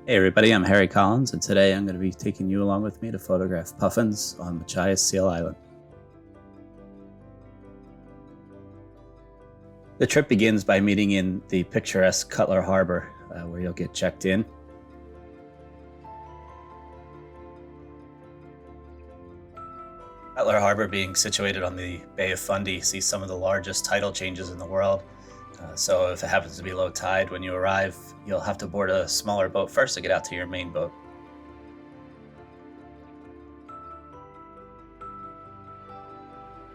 Hey everybody, I'm Harry Collins, and today I'm going to be taking you along with me to photograph puffins on Machias Seal Island. The trip begins by meeting in the picturesque Cutler Harbor, where you'll get checked in. Cutler Harbor, being situated on the Bay of Fundy, sees some of the largest tidal changes in the world. So if it happens to be low tide when you arrive, you'll have to board a smaller boat first to get out to your main boat.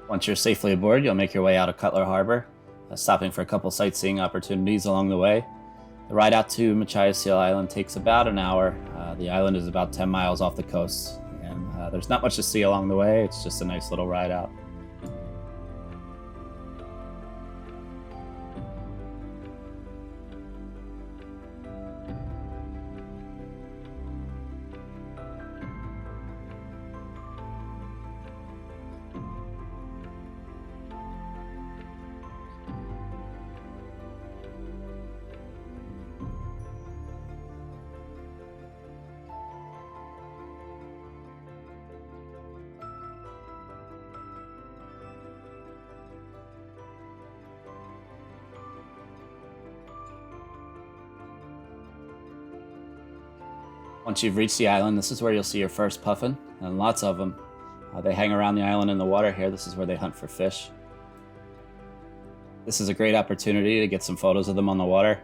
Once you're safely aboard, you'll make your way out of Cutler Harbor, stopping for a couple sightseeing opportunities along the way. The ride out to Machias Seal Island takes about an hour. The island is about 10 miles off the coast, and there's not much to see along the way. It's just a nice little ride out. Once you've reached the island, this is where you'll see your first puffin, and lots of them. They hang around the island in the water here. This is where they hunt for fish. This is a great opportunity to get some photos of them on the water.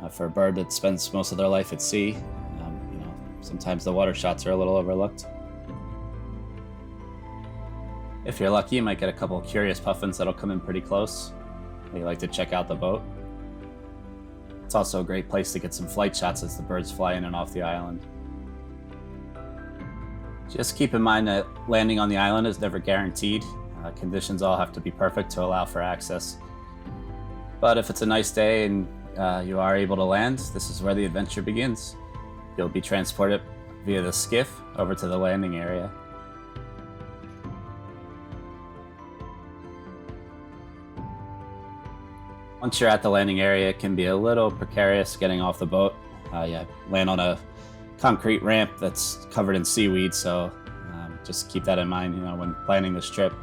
For a bird that spends most of their life at sea, sometimes the water shots are a little overlooked. If you're lucky, you might get a couple of curious puffins that'll come in pretty close. They like to check out the boat. It's also a great place to get some flight shots as the birds fly in and off the island. Just keep in mind that landing on the island is never guaranteed. Conditions all have to be perfect to allow for access. But if it's a nice day and you are able to land, this is where the adventure begins. You'll be transported via the skiff over to the landing area. Once you're at the landing area, it can be a little precarious getting off the boat. You land on a concrete ramp that's covered in seaweed, so just keep that in mind. When planning this trip,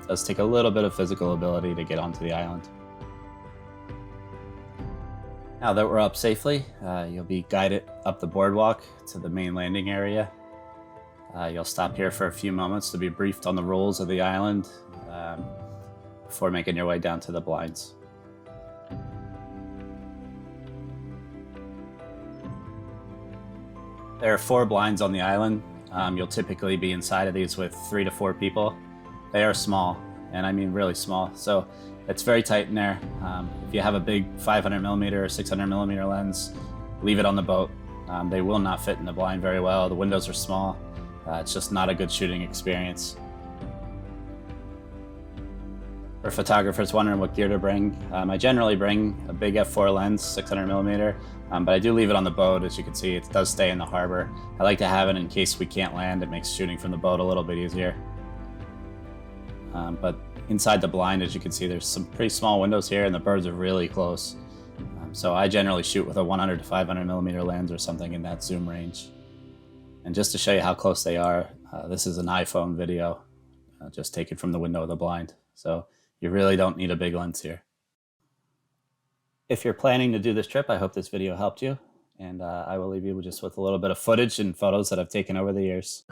it does take a little bit of physical ability to get onto the island. Now that we're up safely, you'll be guided up the boardwalk to the main landing area. You'll stop here for a few moments to be briefed on the rules of the island before making your way down to the blinds. There are 4 blinds on the island. You'll typically be inside of these with 3 to 4 people. They are small, and I mean really small, so it's very tight in there. If you have a big 500mm or 600mm lens, leave it on the boat. They will not fit in the blind very well. The windows are small. It's just not a good shooting experience. For photographers wondering what gear to bring, I generally bring a big f4 lens, 600mm, but I do leave it on the boat. As you can see, it does stay in the harbor. I like to have it in case we can't land. It makes shooting from the boat a little bit easier. But inside the blind, as you can see, there's some pretty small windows here, and the birds are really close. So I generally shoot with a 100 to 500mm lens or something in that zoom range. And just to show you how close they are, this is an iPhone video, just taken from the window of the blind. So you really don't need a big lens here. If you're planning to do this trip, I hope this video helped you, and I will leave you just with a little bit of footage and photos that I've taken over the years.